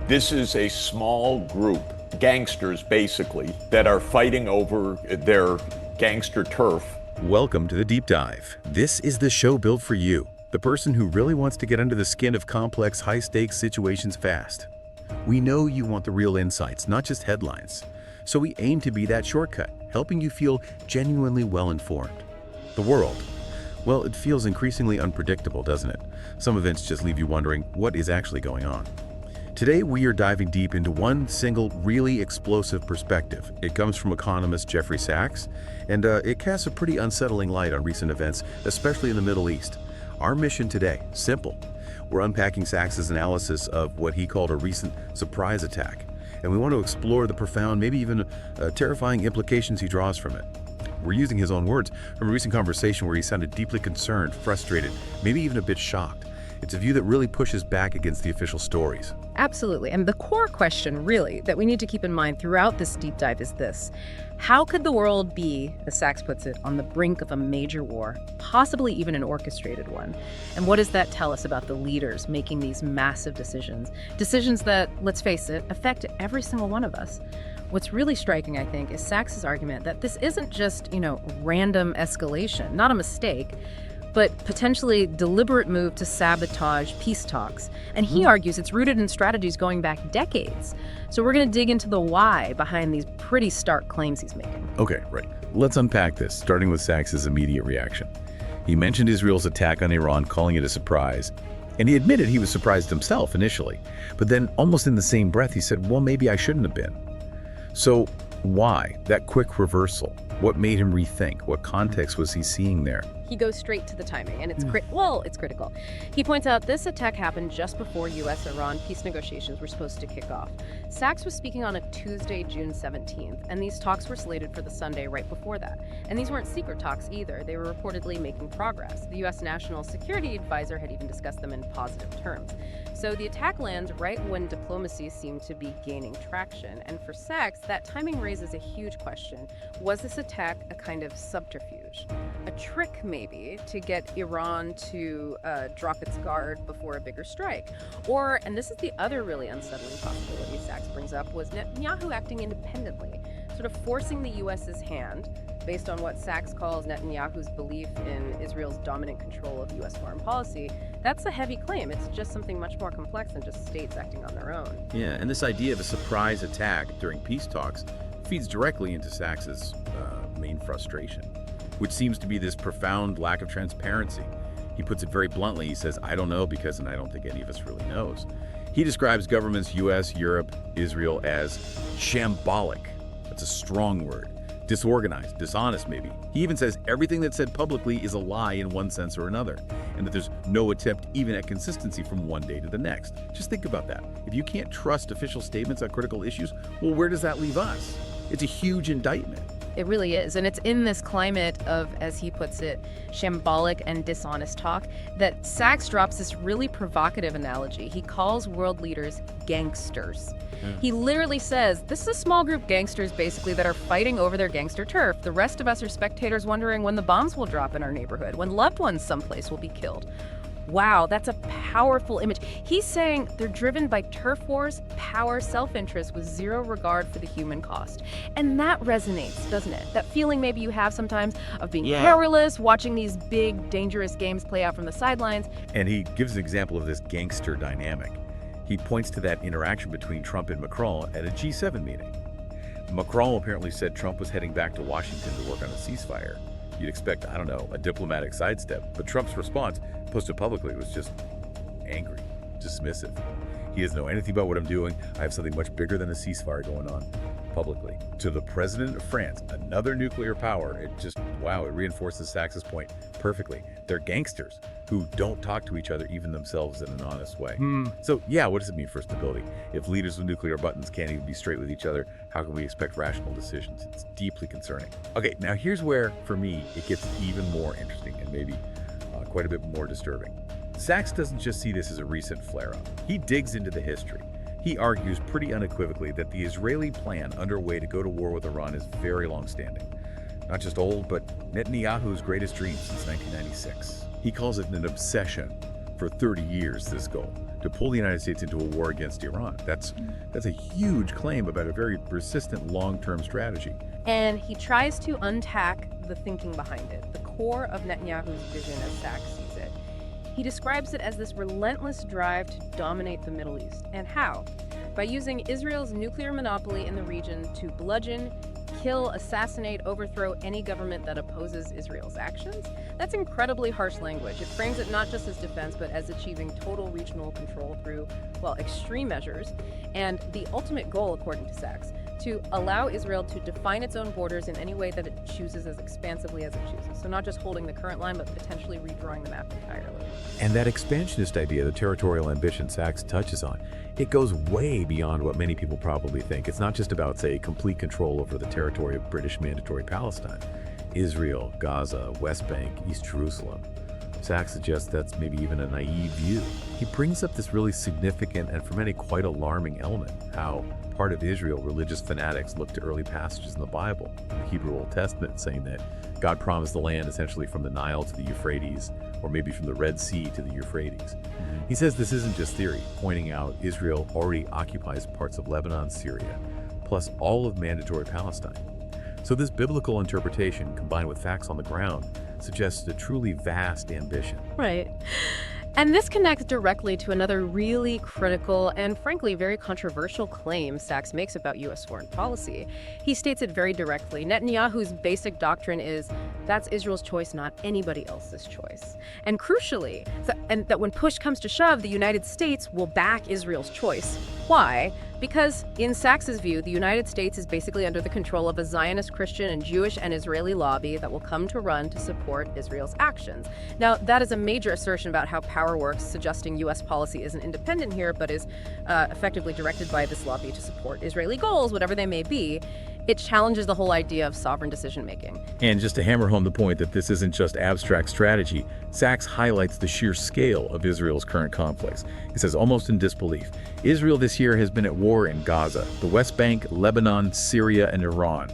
This is a small group, gangsters basically, that are fighting over their gangster turf. Welcome to the Deep Dive. This is the show built for you, the person who really wants to get under the skin of complex, high-stakes situations fast. We know you want the real insights, not just headlines. So we aim to be that shortcut, helping you feel genuinely well-informed. The world. Well, it feels increasingly unpredictable, doesn't it? Some events just leave you wondering what is actually going on. Today, we are diving deep into one single, really explosive perspective. It comes from economist Jeffrey Sachs, and it casts a pretty unsettling light on recent events, especially in the Middle East. Our mission today, simple. We're unpacking Sachs's analysis of what he called a recent surprise attack, and we want to explore the profound, maybe even terrifying implications he draws from it. We're using his own words from a recent conversation where he sounded deeply concerned, frustrated, maybe even a bit shocked. It's a view that really pushes back against the official stories. Absolutely. And the core question, really, that we need to keep in mind throughout this deep dive is this. How could the world be, as Sachs puts it, on the brink of a major war, possibly even an orchestrated one? And what does that tell us about the leaders making these massive decisions? Decisions that, let's face it, affect every single one of us. What's really striking, I think, is Sachs's argument that this isn't just, random escalation, not a mistake, but potentially deliberate move to sabotage peace talks. And he argues it's rooted in strategies going back decades. So we're going to dig into the why behind these pretty stark claims he's making. Okay, right. Let's unpack this, starting with Sachs's immediate reaction. He mentioned Israel's attack on Iran, calling it a surprise. And he admitted he was surprised himself initially. But then, almost in the same breath, he said, well, maybe I shouldn't have been. So why that quick reversal? What made him rethink? What context was he seeing there? He goes straight to the timing, and it's critical. He points out this attack happened just before U.S.-Iran peace negotiations were supposed to kick off. Sachs was speaking on a Tuesday, June 17th, and these talks were slated for the Sunday right before that. And these weren't secret talks either. They were reportedly making progress. The U.S. National Security Advisor had even discussed them in positive terms. So the attack lands right when diplomacy seemed to be gaining traction. And for Sachs, that timing raises a huge question. Was this attack a kind of subterfuge? A trick, maybe, to get Iran to drop its guard before a bigger strike? Or, and this is the other really unsettling possibility Sachs brings up, was Netanyahu acting independently, sort of forcing the U.S.'s hand, based on what Sachs calls Netanyahu's belief in Israel's dominant control of U.S. foreign policy. That's a heavy claim. It's just something much more complex than just states acting on their own. Yeah, and this idea of a surprise attack during peace talks feeds directly into Sachs's main frustration, which seems to be this profound lack of transparency. He puts it very bluntly. He says, I don't know because, and I don't think any of us really knows. He describes governments, U.S., Europe, Israel as shambolic. That's a strong word. Disorganized, dishonest maybe. He even says everything that's said publicly is a lie in one sense or another, and that there's no attempt even at consistency from one day to the next. Just think about that. If you can't trust official statements on critical issues, well, where does that leave us? It's a huge indictment. It really is. And it's in this climate of, as he puts it, shambolic and dishonest talk that Sachs drops this really provocative analogy. He calls world leaders gangsters. He literally says, this is a small group gangsters basically that are fighting over their gangster turf. The rest of us are spectators wondering when the bombs will drop in our neighborhood, when loved ones someplace will be killed. Wow, that's a powerful image. He's saying they're driven by turf wars, power, self-interest with zero regard for the human cost. And that resonates, doesn't it? That feeling maybe you have sometimes of being powerless, watching these big, dangerous games play out from the sidelines. And he gives an example of this gangster dynamic. He points to that interaction between Trump and Macron at a G7 meeting. Macron apparently said Trump was heading back to Washington to work on a ceasefire. You'd expect, I don't know, a diplomatic sidestep, but Trump's response, posted publicly, was just angry, dismissive. He doesn't know anything about what I'm doing. I have something much bigger than a ceasefire going on, publicly. To the president of France, another nuclear power, it reinforces Sachs's point perfectly. They're gangsters who don't talk to each other, even themselves, in an honest way. So yeah, what does it mean for stability? If leaders with nuclear buttons can't even be straight with each other, how can we expect rational decisions? It's deeply concerning. Okay, now here's where, for me, it gets even more interesting and maybe quite a bit more disturbing. Sachs doesn't just see this as a recent flare-up. He digs into the history. He argues pretty unequivocally that the Israeli plan underway to go to war with Iran is very long-standing. Not just old, but Netanyahu's greatest dream since 1996. He calls it an obsession for 30 years, this goal, to to pull the United States into a war against Iran. That's a huge claim about a very persistent long-term strategy. And he tries to untack the thinking behind it, the core of Netanyahu's vision as Sachs sees it. He describes it as this relentless drive to dominate the Middle East. And how? By using Israel's nuclear monopoly in the region to bludgeon, kill, assassinate, overthrow any government that opposes Israel's actions? That's incredibly harsh language. It frames it not just as defense, but as achieving total regional control through, well, extreme measures. And the ultimate goal, according to Sachs, to allow Israel to define its own borders in any way that it chooses, as expansively as it chooses. So not just holding the current line, but potentially redrawing the map entirely. And that expansionist idea, the territorial ambition Sachs touches on, it goes way beyond what many people probably think. It's not just about, say, complete control over the territory of British Mandatory Palestine. Israel, Gaza, West Bank, East Jerusalem. Sachs suggests that's maybe even a naive view. He brings up this really significant and for many quite alarming element, how part of Israel, religious fanatics look to early passages in the Bible, in the Hebrew Old Testament, saying that God promised the land essentially from the Nile to the Euphrates, or maybe from the Red Sea to the Euphrates. He says this isn't just theory, pointing out Israel already occupies parts of Lebanon, Syria, plus all of Mandatory Palestine. So this biblical interpretation, combined with facts on the ground, suggests a truly vast ambition. Right. And this connects directly to another really critical and frankly very controversial claim Sachs makes about U.S. foreign policy. He states it very directly. Netanyahu's basic doctrine is that's Israel's choice, not anybody else's choice. And crucially, that when push comes to shove, the United States will back Israel's choice. Why? Because in Sachs's view, the United States is basically under the control of a Zionist, Christian, and Jewish and Israeli lobby that will come to run to support Israel's actions. Now, that is a major assertion about how power works, suggesting U.S. policy isn't independent here, but is effectively directed by this lobby to support Israeli goals, whatever they may be. It challenges the whole idea of sovereign decision-making. And just to hammer home the point that this isn't just abstract strategy, Sachs highlights the sheer scale of Israel's current conflicts. He says, almost in disbelief, Israel this year has been at war in Gaza, the West Bank, Lebanon, Syria, and Iran.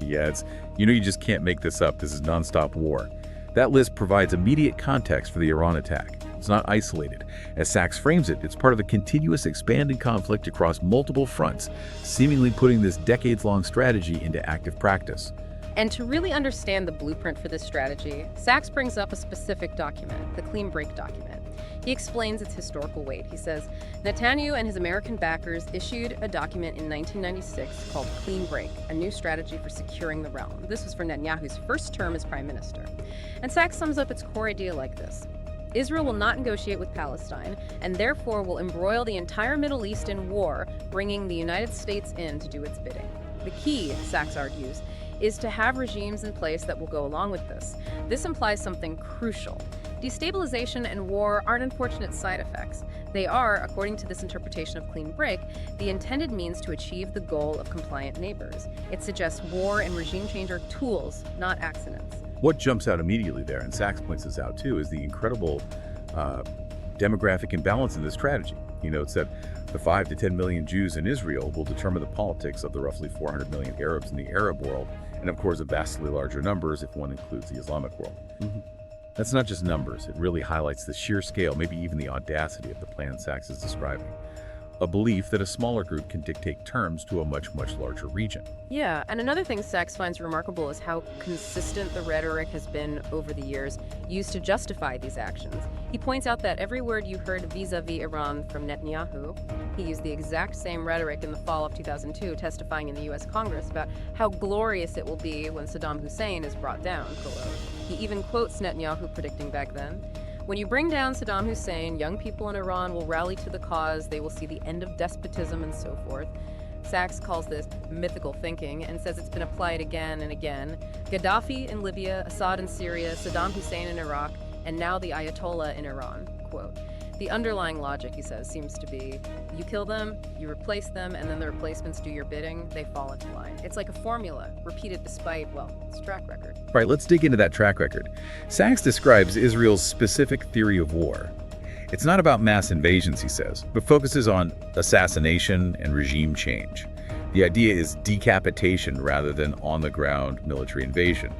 He adds, you just can't make this up. This is nonstop war. That list provides immediate context for the Iran attack. It's not isolated. As Sachs frames it, it's part of a continuous expanding conflict across multiple fronts, seemingly putting this decades-long strategy into active practice. And to really understand the blueprint for this strategy, Sachs brings up a specific document, the Clean Break document. He explains its historical weight. He says, Netanyahu and his American backers issued a document in 1996 called Clean Break, a new strategy for securing the realm. This was for Netanyahu's first term as prime minister. And Sachs sums up its core idea like this. Israel will not negotiate with Palestine, and therefore will embroil the entire Middle East in war, bringing the United States in to do its bidding. The key, Sachs argues, is to have regimes in place that will go along with this. This implies something crucial. Destabilization and war aren't unfortunate side effects. They are, according to this interpretation of Clean Break, the intended means to achieve the goal of compliant neighbors. It suggests war and regime change are tools, not accidents. What jumps out immediately there, and Sachs points this out too, is the incredible demographic imbalance in this strategy. He notes that the 5 to 10 million Jews in Israel will determine the politics of the roughly 400 million Arabs in the Arab world, and of course, of vastly larger numbers if one includes the Islamic world. That's not just numbers. It really highlights the sheer scale, maybe even the audacity of the plan Sachs is describing. A belief that a smaller group can dictate terms to a much, much larger region. Yeah, and another thing Sachs finds remarkable is how consistent the rhetoric has been over the years used to justify these actions. He points out that every word you heard vis-a-vis Iran from Netanyahu, he used the exact same rhetoric in the fall of 2002, testifying in the U.S. Congress about how glorious it will be when Saddam Hussein is brought down, quote. He even quotes Netanyahu predicting back then, when you bring down Saddam Hussein, young people in Iran will rally to the cause, they will see the end of despotism and so forth. Sachs calls this mythical thinking and says it's been applied again and again. Gaddafi in Libya, Assad in Syria, Saddam Hussein in Iraq, and now the Ayatollah in Iran, quote. The underlying logic, he says, seems to be you kill them, you replace them, and then the replacements do your bidding, they fall into line. It's like a formula, repeated despite, well, its track record. All right, let's dig into that track record. Sachs describes Israel's specific theory of war. It's not about mass invasions, he says, but focuses on assassination and regime change. The idea is decapitation rather than on-the-ground military invasion.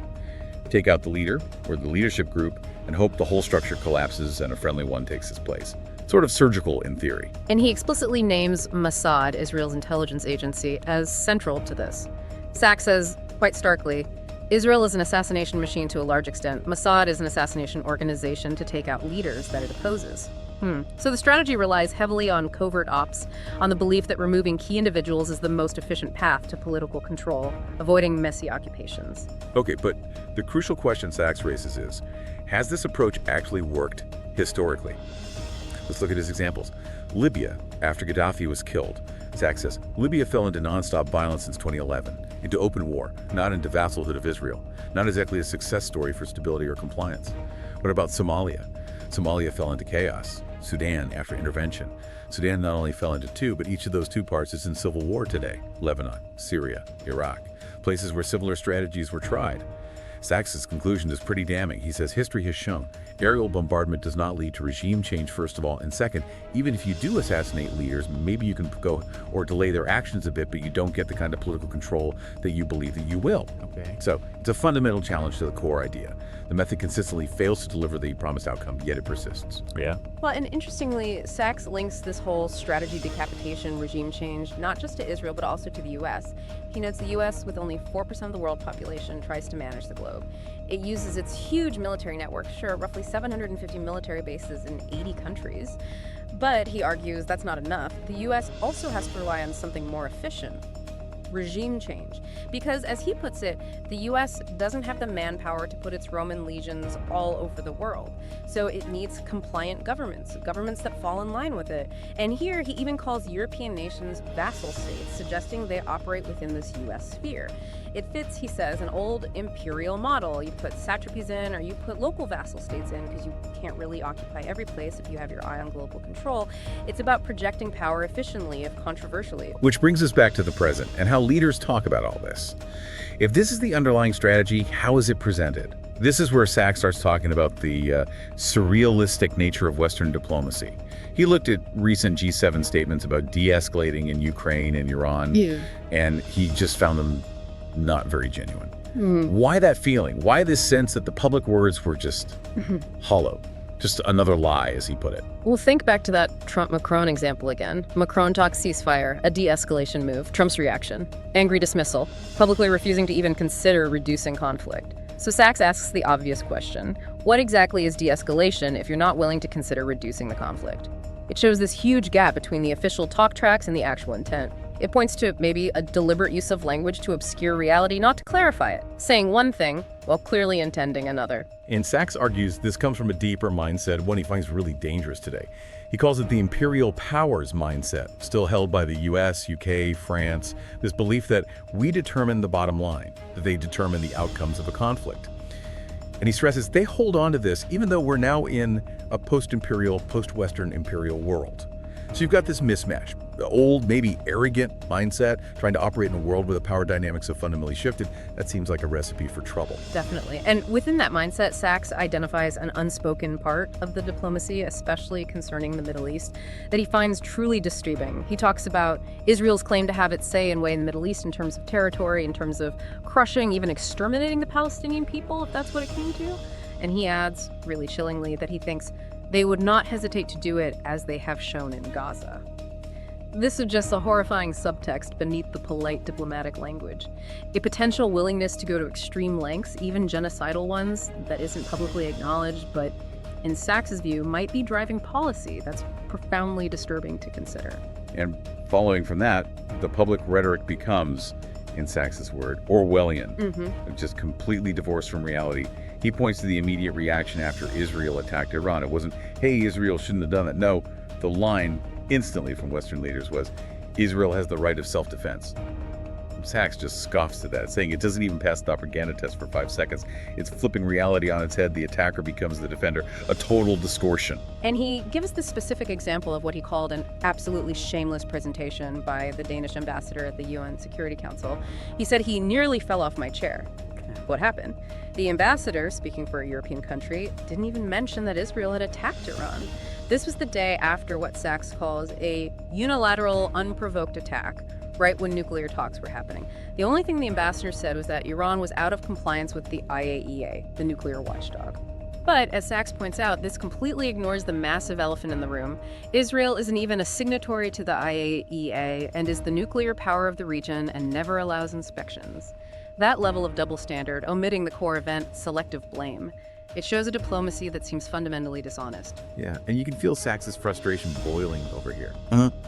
Take out the leader or the leadership group and hope the whole structure collapses and a friendly one takes its place. sort of surgical in theory. And he explicitly names Mossad, Israel's intelligence agency, as central to this. Sachs says, quite starkly, Israel is an assassination machine to a large extent. Mossad is an assassination organization to take out leaders that it opposes. So the strategy relies heavily on covert ops, on the belief that removing key individuals is the most efficient path to political control, avoiding messy occupations. Okay, but the crucial question Sachs raises is, has this approach actually worked historically? Let's look at his examples. Libya, after Gaddafi was killed. Sachs says, Libya fell into nonstop violence since 2011, into open war, not into vassalhood of Israel. Not exactly a success story for stability or compliance. What about Somalia? Somalia fell into chaos. Sudan, after intervention. Sudan not only fell into two, but each of those two parts is in civil war today. Lebanon, Syria, Iraq, places where similar strategies were tried. Sachs's conclusion is pretty damning. He says history has shown aerial bombardment does not lead to regime change, first of all, and second, even if you do assassinate leaders, maybe you can go or delay their actions a bit, but you don't get the kind of political control that you believe that you will. Okay. So it's a fundamental challenge to the core idea. The method consistently fails to deliver the promised outcome, yet it persists. Yeah. Well, and interestingly, Sachs links this whole strategy, decapitation, regime change, not just to Israel, but also to the U.S. He notes the U.S., with only 4% of the world population, tries to manage the globe. It uses its huge military network, sure, roughly 750 military bases in 80 countries. But he argues that's not enough. The U.S. also has to rely on something more efficient. Regime change. Because, as he puts it, the U.S. doesn't have the manpower to put its Roman legions all over the world. So it needs compliant governments that fall in line with it. And here he even calls European nations vassal states, suggesting they operate within this U.S. sphere. It fits, he says, an old imperial model. You put satrapies in, or you put local vassal states in, because you can't really occupy every place if you have your eye on global control. It's about projecting power efficiently, if controversially. Which brings us back to the present and how leaders talk about all this. If this is the underlying strategy, how is it presented? This is where Sachs starts talking about the surrealistic nature of Western diplomacy. He looked at recent G7 statements about de-escalating in Ukraine and Iran, and he just found them not very genuine. Why that feeling? Why this sense that the public words were just hollow? Just another lie, as he put it. Well, think back to that Trump-Macron example again. Macron talks ceasefire, a de-escalation move. Trump's reaction: angry dismissal, publicly refusing to even consider reducing conflict. So Sachs asks the obvious question: what exactly is de-escalation if you're not willing to consider reducing the conflict? It shows this huge gap between the official talk tracks and the actual intent. It points to maybe a deliberate use of language to obscure reality, not to clarify it, saying one thing while clearly intending another. And Sachs argues this comes from a deeper mindset, one he finds really dangerous today. He calls it the imperial powers mindset, still held by the US, UK, France, this belief that we determine the bottom line, that they determine the outcomes of a conflict. And he stresses they hold on to this even though we're now in a post-imperial, post-Western imperial world. So you've got this mismatch, the old, maybe arrogant mindset, trying to operate in a world where the power dynamics have fundamentally shifted. That seems like a recipe for trouble. Definitely. And within that mindset, Sachs identifies an unspoken part of the diplomacy, especially concerning the Middle East, that he finds truly disturbing. He talks about Israel's claim to have its say in way in the Middle East in terms of territory, in terms of crushing, even exterminating the Palestinian people, if that's what it came to. And he adds, really chillingly, that he thinks they would not hesitate to do it as they have shown in Gaza. This suggests a horrifying subtext beneath the polite diplomatic language. A potential willingness to go to extreme lengths, even genocidal ones, that isn't publicly acknowledged, but in Sachs's view, might be driving policy that's profoundly disturbing to consider. And following from that, the public rhetoric becomes, in Sachs's word, Orwellian, just completely divorced from reality. He points to the immediate reaction after Israel attacked Iran. It wasn't, hey, Israel shouldn't have done that. No, the line instantly from Western leaders was, Israel has the right of self-defense. Sachs just scoffs at that, saying it doesn't even pass the propaganda test for 5 seconds. It's flipping reality on its head. The attacker becomes the defender. A total distortion. And he gives the specific example of what he called an absolutely shameless presentation by the Danish ambassador at the UN Security Council. He said he nearly fell off my chair. What happened? The ambassador, speaking for a European country, didn't even mention that Israel had attacked Iran. This was the day after what Sachs calls a unilateral, unprovoked attack, right when nuclear talks were happening. The only thing the ambassador said was that Iran was out of compliance with the IAEA, the nuclear watchdog. But, as Sachs points out, this completely ignores the massive elephant in the room. Israel isn't even a signatory to the IAEA and is the nuclear power of the region and never allows inspections. That level of double standard, omitting the core event, selective blame. It shows a diplomacy that seems fundamentally dishonest. Yeah, and you can feel Sachs's frustration boiling over here.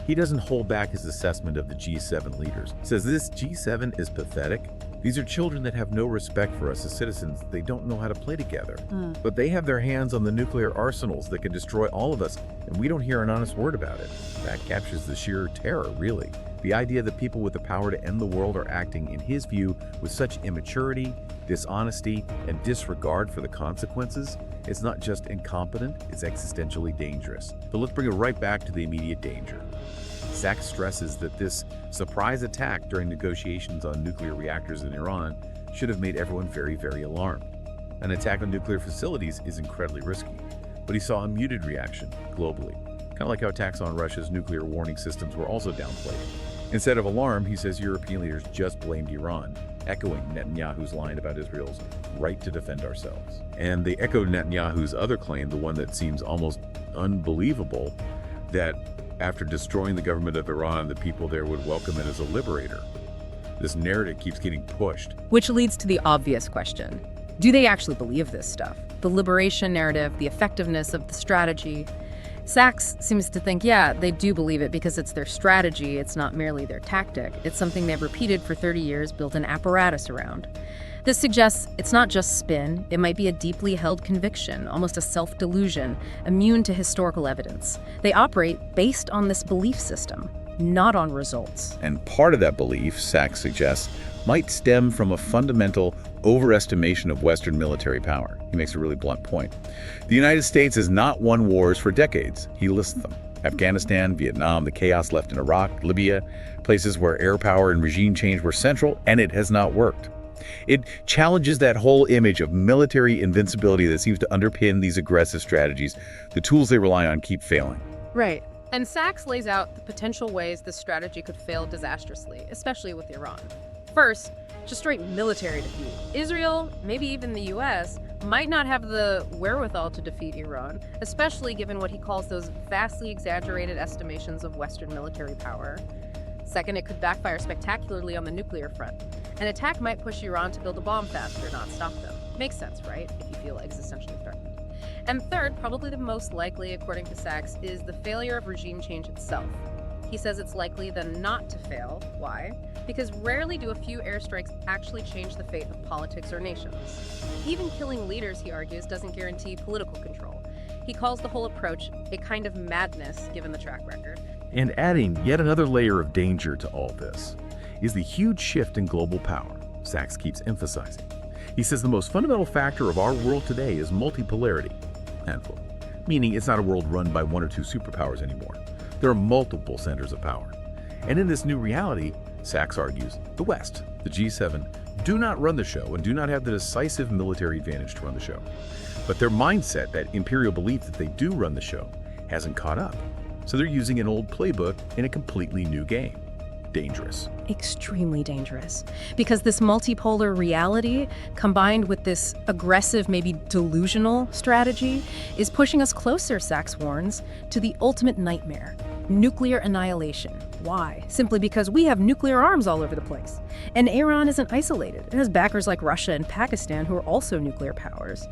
He doesn't hold back his assessment of the G7 leaders. He says this G7 is pathetic. These are children that have no respect for us as citizens. They don't know how to play together. But they have their hands on the nuclear arsenals that can destroy all of us, and we don't hear an honest word about it. That captures the sheer terror, really. The idea that people with the power to end the world are acting, in his view, with such immaturity, dishonesty, and disregard for the consequences, it's not just incompetent, it's existentially dangerous. But let's bring it right back to the immediate danger. Sachs stresses that this surprise attack during negotiations on nuclear reactors in Iran should have made everyone very, very alarmed. An attack on nuclear facilities is incredibly risky, but he saw a muted reaction globally, kind of like how attacks on Russia's nuclear warning systems were also downplayed. Instead of alarm, he says European leaders just blamed Iran, echoing Netanyahu's line about Israel's right to defend ourselves. And they echoed Netanyahu's other claim, the one that seems almost unbelievable, that after destroying the government of Iran, the people there would welcome it as a liberator. This narrative keeps getting pushed. Which leads to the obvious question. Do they actually believe this stuff? The liberation narrative, the effectiveness of the strategy? Sachs seems to think, yeah, they do believe it because it's their strategy, it's not merely their tactic. It's something they've repeated for 30 years, built an apparatus around. This suggests it's not just spin, it might be a deeply held conviction, almost a self-delusion, immune to historical evidence. They operate based on this belief system, not on results. And part of that belief, Sachs suggests, might stem from a fundamental overestimation of Western military power. He makes a really blunt point. The United States has not won wars for decades. He lists them. Afghanistan, Vietnam, the chaos left in Iraq, Libya, places where air power and regime change were central, and it has not worked. It challenges that whole image of military invincibility that seems to underpin these aggressive strategies. The tools they rely on keep failing. Right. And Sachs lays out the potential ways this strategy could fail disastrously, especially with Iran. First, just straight military defeat. Israel, maybe even the US, might not have the wherewithal to defeat Iran, especially given what he calls those vastly exaggerated estimations of Western military power. Second, it could backfire spectacularly on the nuclear front. An attack might push Iran to build a bomb faster, not stop them. Makes sense, right? If you feel existentially threatened. And third, probably the most likely, according to Sachs, is the failure of regime change itself. He says it's likely then not to fail. Why? Because rarely do a few airstrikes actually change the fate of politics or nations. Even killing leaders, he argues, doesn't guarantee political control. He calls the whole approach a kind of madness, given the track record. And adding yet another layer of danger to all this is the huge shift in global power Sachs keeps emphasizing. He says the most fundamental factor of our world today is multipolarity, handful, meaning it's not a world run by one or two superpowers anymore. There are multiple centers of power. And in this new reality, Sachs argues, the West, the G7, do not run the show and do not have the decisive military advantage to run the show. But their mindset, that imperial belief that they do run the show, hasn't caught up. So they're using an old playbook in a completely new game. Dangerous. Extremely dangerous. Because this multipolar reality, combined with this aggressive, maybe delusional strategy, is pushing us closer, Sachs warns, to the ultimate nightmare. Nuclear annihilation. Why? Simply because we have nuclear arms all over the place. And Iran isn't isolated. It has backers like Russia and Pakistan who are also nuclear powers.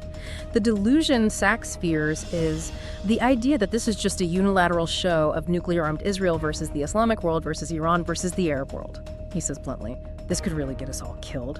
The delusion Sachs fears is the idea that this is just a unilateral show of nuclear-armed Israel versus the Islamic world versus Iran versus the Arab world. He says bluntly, this could really get us all killed.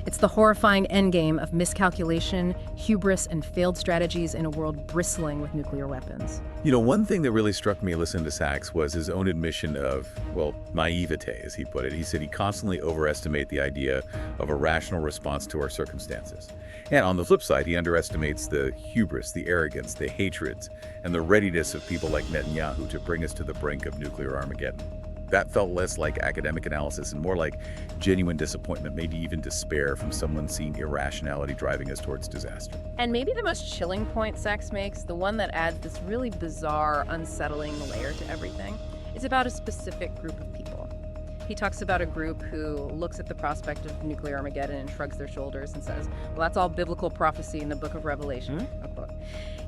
It's the horrifying endgame of miscalculation, hubris, and failed strategies in a world bristling with nuclear weapons. You know, one thing that really struck me listening to Sachs was his own admission of, well, naivete, as he put it. He said he constantly overestimates the idea of a rational response to our circumstances. And on the flip side, he underestimates the hubris, the arrogance, the hatreds, and the readiness of people like Netanyahu to bring us to the brink of nuclear Armageddon. That felt less like academic analysis and more like genuine disappointment, maybe even despair from someone seeing irrationality driving us towards disaster. And maybe the most chilling point Sachs makes, the one that adds this really bizarre, unsettling layer to everything, is about a specific group of people. He talks about a group who looks at the prospect of nuclear Armageddon and shrugs their shoulders and says, well, that's all biblical prophecy in the book of Revelation. A book.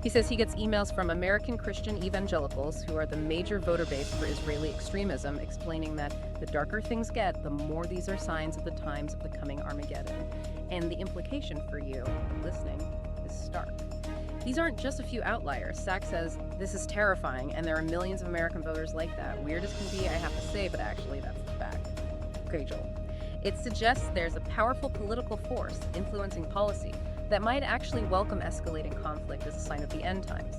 He says he gets emails from American Christian evangelicals, who are the major voter base for Israeli extremism, explaining that the darker things get, the more these are signs of the times of the coming Armageddon. And the implication for you listening is stark. These aren't just a few outliers. Sachs says this is terrifying, and there are millions of American voters like that. Weird as can be, I have to say, but actually that's the fact. Okay, Joel. It suggests there's a powerful political force influencing policy that might actually welcome escalating conflict as a sign of the end times.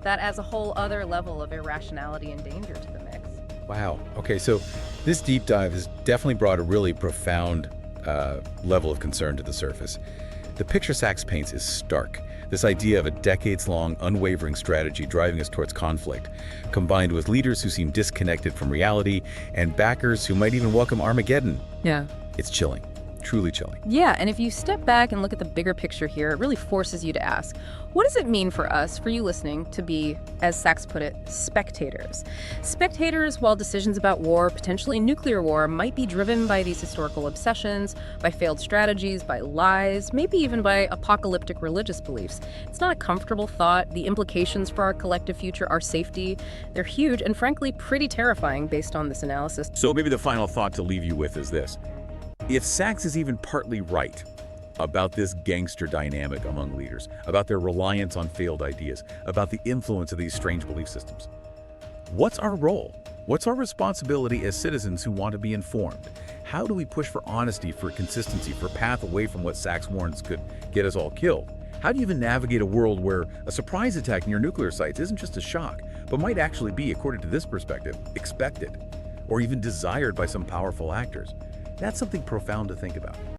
That adds a whole other level of irrationality and danger to the mix. Wow. Okay, so this deep dive has definitely brought a really profound level of concern to the surface. The picture Sachs paints is stark. This idea of a decades-long, unwavering strategy driving us towards conflict, combined with leaders who seem disconnected from reality and backers who might even welcome Armageddon. Yeah. It's chilling. Truly chilling. Yeah, and if you step back and look at the bigger picture here, it really forces you to ask, what does it mean for us, for you listening, to be, as Sachs put it, spectators? Spectators, while decisions about war, potentially nuclear war, might be driven by these historical obsessions, by failed strategies, by lies, maybe even by apocalyptic religious beliefs. It's not a comfortable thought. The implications for our collective future, our safety, they're huge and frankly pretty terrifying based on this analysis. So maybe the final thought to leave you with is this. If Sachs is even partly right about this gangster dynamic among leaders, about their reliance on failed ideas, about the influence of these strange belief systems, what's our role? What's our responsibility as citizens who want to be informed? How do we push for honesty, for consistency, for a path away from what Sachs warns could get us all killed? How do you even navigate a world where a surprise attack near nuclear sites isn't just a shock, but might actually be, according to this perspective, expected, or even desired by some powerful actors? That's something profound to think about.